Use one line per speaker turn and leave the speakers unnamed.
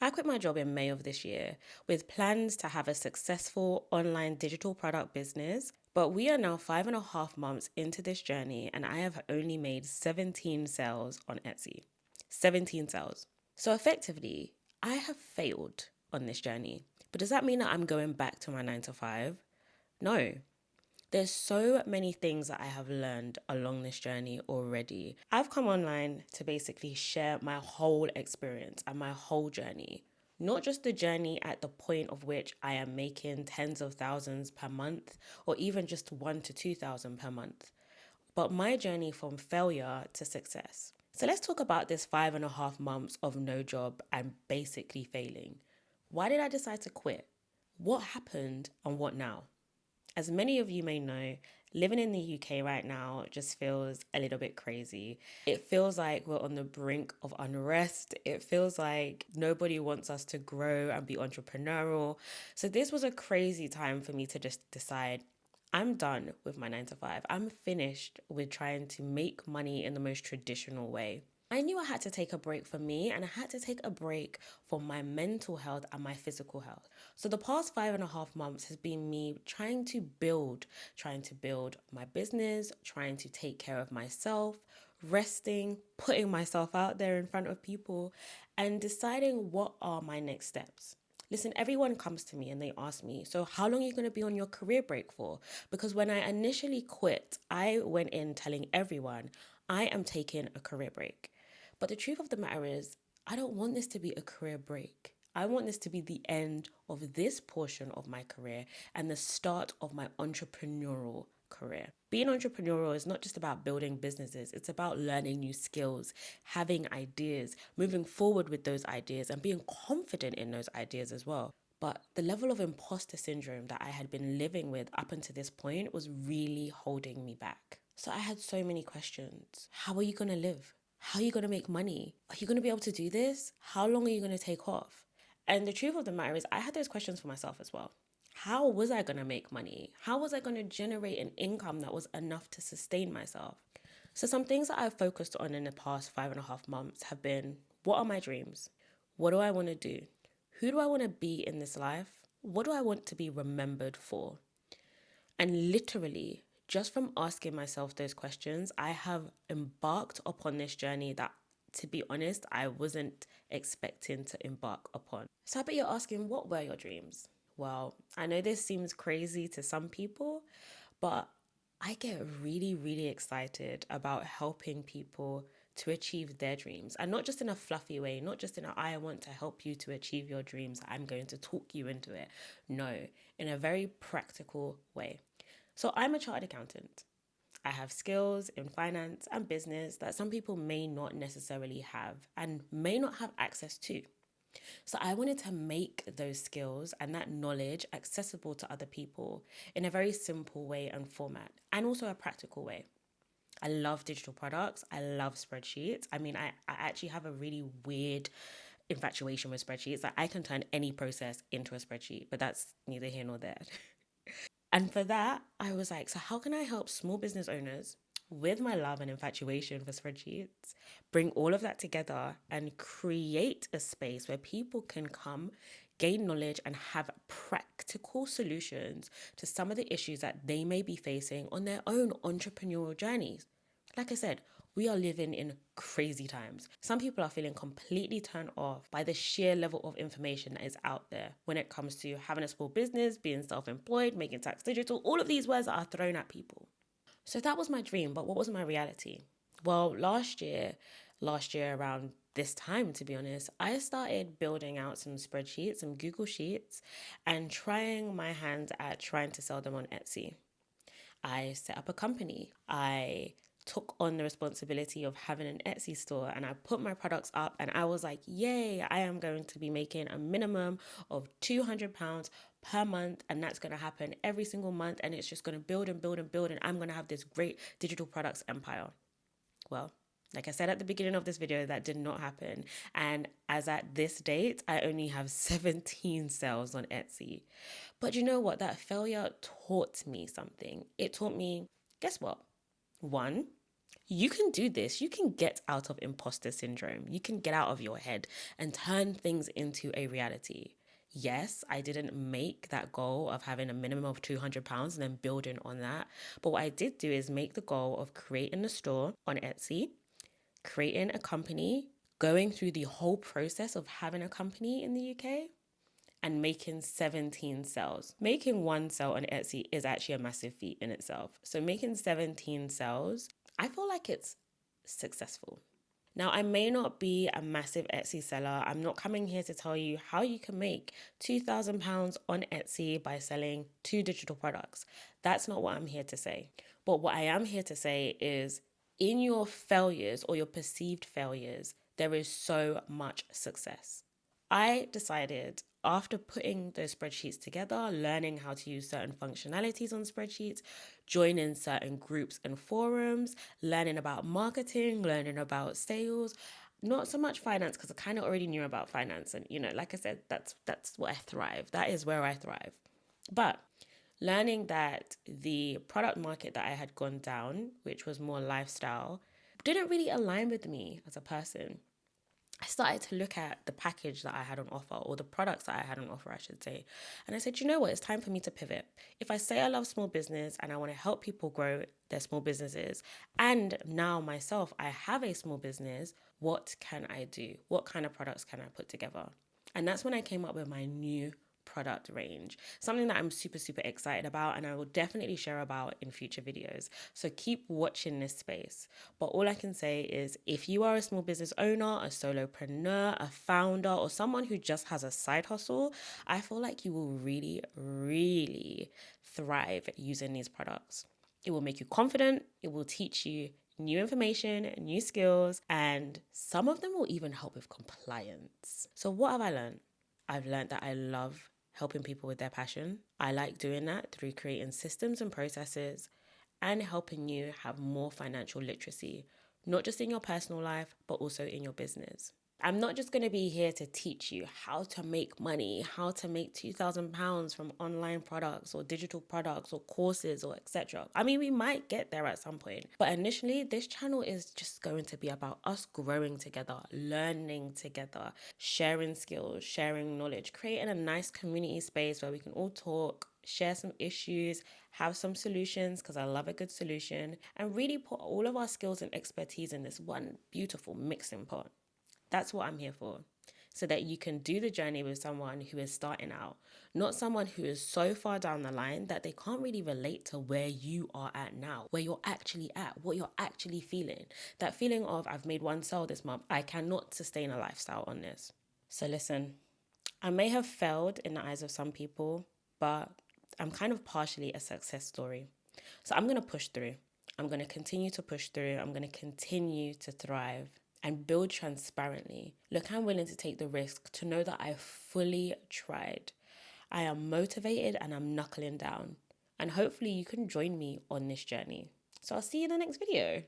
I quit my job in May of this year with plans to have a successful online digital product business. But we are now 5.5 months into this journey, and I have only made 17 sales on Etsy. 17 sales. So effectively, I have failed on this journey. But does that mean that I'm going back to my 9 to 5? No. There's so many things that I have learned along this journey already. I've come online to basically share my whole experience and my whole journey. Not just the journey at the point of which I am making tens of thousands per month or even just 1 to 2 thousand per month, but my journey from failure to success. So let's talk about this 5.5 months of no job and basically failing. Why did I decide to quit? What happened and what now? As many of you may know, living in the UK right now just feels a little bit crazy. It feels like we're on the brink of unrest. It feels like nobody wants us to grow and be entrepreneurial. So, this was a crazy time for me to just decide I'm done with my 9 to 5. I'm finished with trying to make money in the most traditional way. I knew I had to take a break for me and I had to take a break for my mental health and my physical health. So the past 5.5 months has been me trying to build my business, trying to take care of myself, resting, putting myself out there in front of people, and deciding what are my next steps. Listen, everyone comes to me and they ask me, so how long are you going to be on your career break for? Because when I initially quit, I went in telling everyone I am taking a career break. But the truth of the matter is, I don't want this to be a career break. I want this to be the end of this portion of my career and the start of my entrepreneurial career. Being entrepreneurial is not just about building businesses, it's about learning new skills, having ideas, moving forward with those ideas, and being confident in those ideas as well. But the level of imposter syndrome that I had been living with up until this point was really holding me back. So I had so many questions. How are you going to live? How are you going to make money? Are you going to be able to do this? How long are you going to take off? And the truth of the matter is, I had those questions for myself as well. How was I going to make money? How was I going to generate an income that was enough to sustain myself? So, some things that I've focused on in the past 5.5 months have been, what are my dreams? What do I want to do? Who do I want to be in this life? What do I want to be remembered for? And literally, just from asking myself those questions, I have embarked upon this journey that, to be honest, I wasn't expecting to embark upon. So I bet you're asking, what were your dreams? Well, I know this seems crazy to some people, but I get really, really excited about helping people to achieve their dreams. And not just in a fluffy way, not just in a, I want to help you to achieve your dreams, I'm going to talk you into it. No, in a very practical way. So I'm a chartered accountant. I have skills in finance and business that some people may not necessarily have and may not have access to. So I wanted to make those skills and that knowledge accessible to other people in a very simple way and format, and also a practical way. I love digital products. I love spreadsheets. I mean, I actually have a really weird infatuation with spreadsheets. Like, I can turn any process into a spreadsheet, but that's neither here nor there. And for that, I was like, so how can I help small business owners with my love and infatuation for spreadsheets bring all of that together and create a space where people can come, gain knowledge, and have practical solutions to some of the issues that they may be facing on their own entrepreneurial journeys? Like I said, we are living in crazy times. Some people are feeling completely turned off by the sheer level of information that is out there when it comes to having a small business, being self employed, making tax digital, all of these words that are thrown at people. So that was my dream, but what was my reality? Well, last year around this time, to be honest, I started building out some spreadsheets, some Google Sheets, and trying my hand at trying to sell them on Etsy. I set up a company. I took on the responsibility of having an Etsy store and I put my products up and I was like, yay, I am going to be making a minimum of £200 per month, and that's going to happen every single month, and it's just going to build and build and build, and I'm going to have this great digital products empire. Well, like I said at the beginning of this video, that did not happen. And as at this date, I only have 17 sales on Etsy. But you know what? That failure taught me something. It taught me, guess what? One, You can do this. You can get out of imposter syndrome. You can get out of your head and turn things into a reality. Yes, I didn't make that goal of having a minimum of £200 and then building on that. But what I did do is make the goal of creating a store on Etsy, creating a company, going through the whole process of having a company in the UK, and making 17 sales. Making one sale on Etsy is actually a massive feat in itself. So making 17 sales, I feel like it's successful. Now, I may not be a massive Etsy seller. I'm not coming here to tell you how you can make £2,000 on Etsy by selling 2 digital products. That's not what I'm here to say. But what I am here to say is in your failures or your perceived failures, there is so much success. I decided after putting those spreadsheets together, learning how to use certain functionalities on spreadsheets, joining certain groups and forums, learning about marketing, learning about sales, not so much finance because I kind of already knew about finance, and like I said, that's where I thrive. That is where I thrive. But learning that the product market that I had gone down, which was more lifestyle, didn't really align with me as a person. I started to look at the package that I had on offer, or the products that I had on offer, I should say. And I said, you know what? It's time for me to pivot. If I say I love small business and I want to help people grow their small businesses, and now myself, I have a small business, what can I do? What kind of products can I put together? And that's when I came up with my new product range, something that I'm super, super excited about, and I will definitely share about in future videos. So keep watching this space. But all I can say is if you are a small business owner, a solopreneur, a founder, or someone who just has a side hustle, I feel like you will really, really thrive using these products. It will make you confident. It will teach you new information, new skills, and some of them will even help with compliance. So what have I learned? I've learned that I love helping people with their passion. I like doing that through creating systems and processes and helping you have more financial literacy, not just in your personal life, but also in your business. I'm not just going to be here to teach you how to make money, how to make £2,000 from online products or digital products or courses or etc. I mean, we might get there at some point, but initially this channel is just going to be about us growing together, learning together, sharing skills, sharing knowledge, creating a nice community space where we can all talk, share some issues, have some solutions, because I love a good solution, and really put all of our skills and expertise in this one beautiful mixing pot. That's what I'm here for. So that you can do the journey with someone who is starting out, not someone who is so far down the line that they can't really relate to where you are at now, where you're actually at, what you're actually feeling. That feeling of, I've made one sale this month, I cannot sustain a lifestyle on this. So listen, I may have failed in the eyes of some people, but I'm kind of partially a success story. So I'm going to push through. I'm going to continue to push through. I'm going to continue to thrive and build transparently. Look, I'm willing to take the risk to know that I fully tried. I am motivated and I'm knuckling down. And hopefully you can join me on this journey. So I'll see you in the next video.